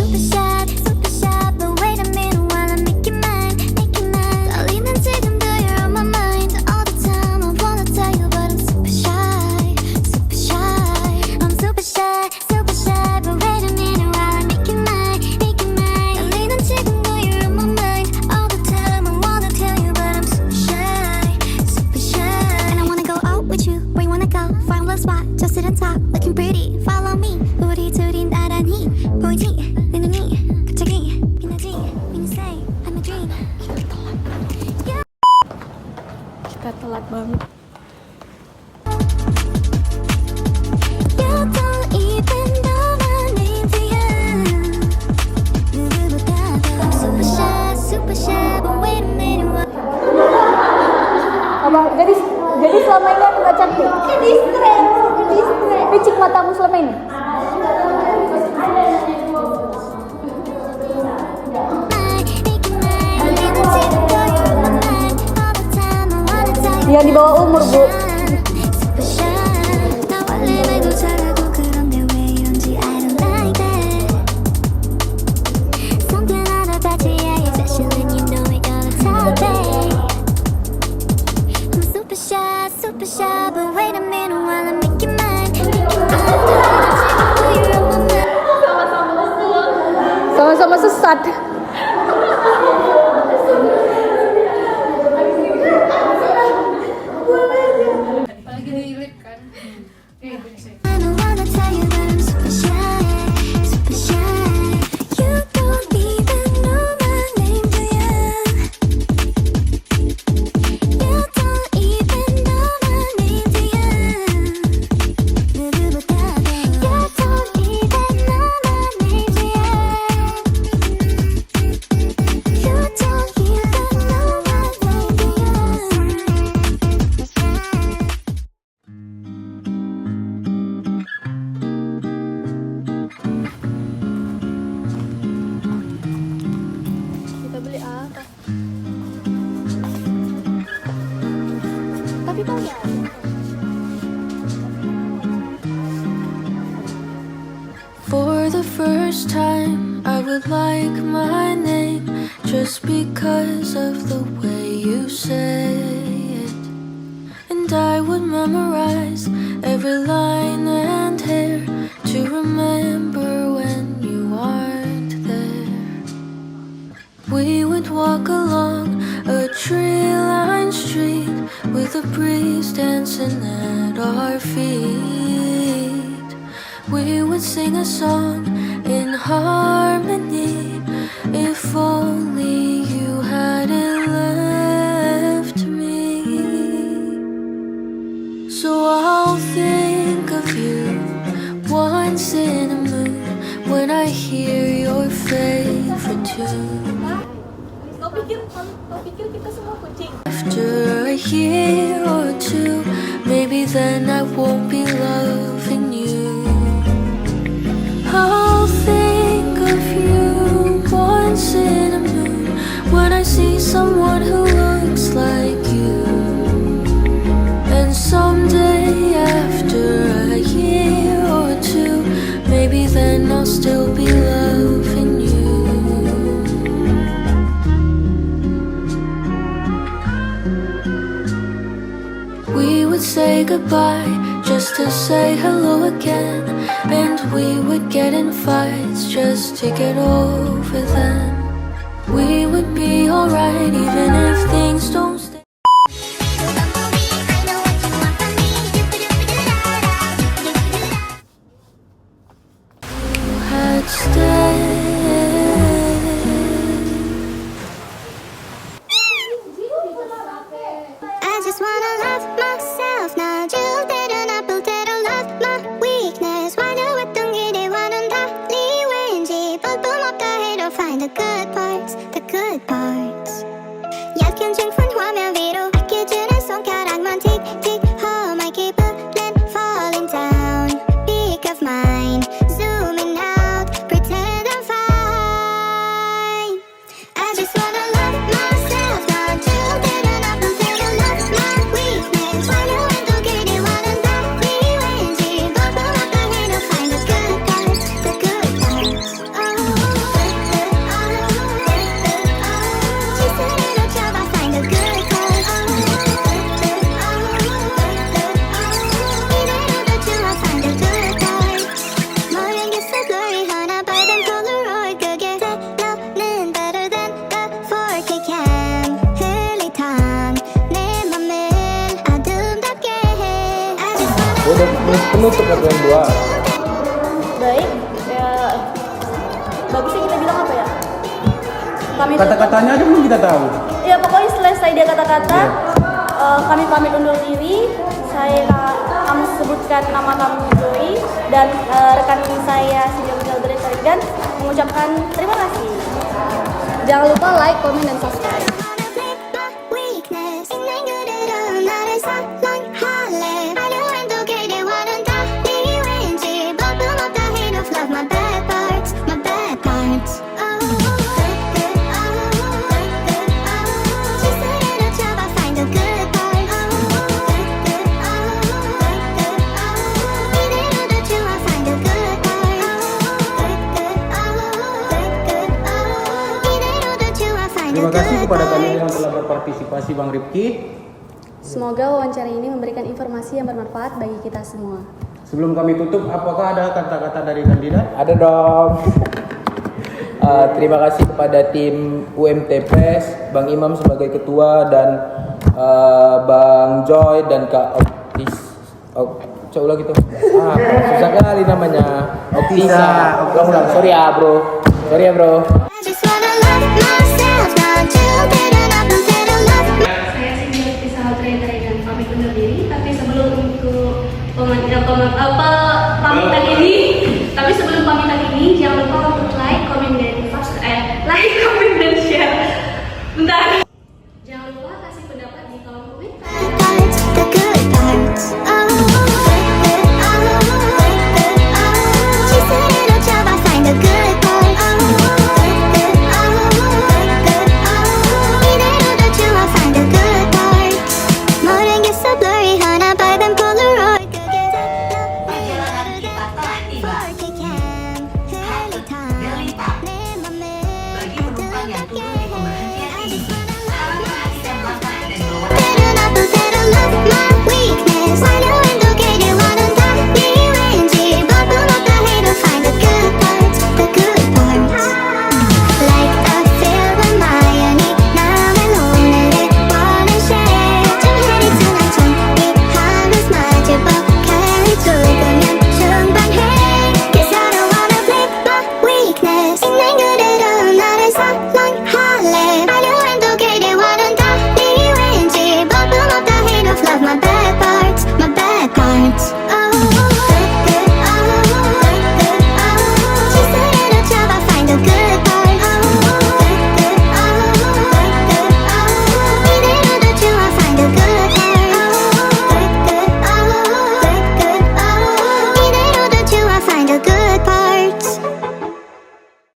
super shy, but wait a minute while I make you mine, make you mine. 떨리는 지금도 you're on my mind all the time. I wanna tell you, but I'm super shy, super shy. I'm super shy, but wait a minute while I make you mine, make you mine. 떨리는 지금도 you're on my mind all the time. I wanna tell you, but I'm super shy, super shy. And I wanna go out with you. Where you wanna go? Find a little spot, just sit and talk, looking pretty. Follow me. 우리 둘이 나란히 보이지? 내 눈이 갑자기 빛나지? When you say I'm a dream. Kita telat banget. You don't even know my name, do you? 누구보다도 super shy, but wait a minute. Apa? Jadi selama ini aku gak cantik? Distrek. Picik matamu selama ini? Yang di bawah umur, Bu. Super shy, but wait a minute while I make you mine. Sama-sama sesat. Apalagi di lip kan. I don't wanna tell you that I'm super shy, super shy. You don't even know my name, do you? You don't even know my name, do you? 누구보다도 You don't even know my name, do you? You don't even know my name, do you? Kita beli apa? Tapi baunya ada. For the first time, I would like my name just because of the way you say it. And I would memorize every line and hair to remember when you aren't there. We would walk along a tree-lined street with a breeze dancing at our feet. We would sing a song in harmony. If only you hadn't left me. So I'll think of you once in a moon when I hear your favorite tune. Kau pikir kita semua kucing? After a year or two, maybe then I won't be loving you. I'll think of you once in a moon when I see someone who looks like you. And someday after a year or two, maybe then I'll still be loving you. We would say goodbye just to say hello again. And we would get in fights just to get over them. We would be alright even if things don't stay. Had stayed. I just wanna love myself. 나 줄 때로 나쁠 때로 love my weakness. 완료했던 기대와는 달리 왠지 볼품없다 해도 find the good parts, the good parts. 약한 증분 화면 위로 아껴주는 손가락만 틱틱 Oh my 기분은 falling down. Peak of mind, zooming out, pretend untuk penutup kalian berdua. Baik, ya bagusnya kita bilang apa ya? Kami Kata-katanya aja belum kita tahu. ya pokoknya selesai dia kata-kata, kami pamit undur diri. Kami sebutkan nama kami Joy dan rekan saya 𝘦𝘠𝘠𝘪𝘠𝘵𝘪𝘏𝘪𝘠 dan mengucapkan terima kasih. Jangan lupa like, comment, dan subscribe. weakness 있는 그대로 나를 사랑할래 화려한 독일의 와는 달리 왠지 버튼 of the hate of love my bad parts 시스루로 잡아 find the good part 이대로도 좋아 find the good part 이대로도 좋아 find the Terima kasih good kepada kalian yang part telah berpartisipasi Bang Rifki. Semoga wawancara ini memberikan informasi yang bermanfaat bagi kita semua. Sebelum kami tutup, apakah ada kata-kata dari kandidat? Ada dong. Terima kasih kepada tim UMTPS, Bang Imam sebagai ketua dan Bang Joy dan Kak Optis. Coba ulang gitu. Susah kali namanya. Optisa. Ulang. Sorry ya bro. I just wanna love myself not to better love than better love Saya sendiri 𝘦𝘠𝘠𝘪𝘠𝘠𝘠 tapi undur diri. Tapi sebelum pamitan ini, jangan lupa untuk like, comment, dan subscribe. Like, comment, dan share. Bentar.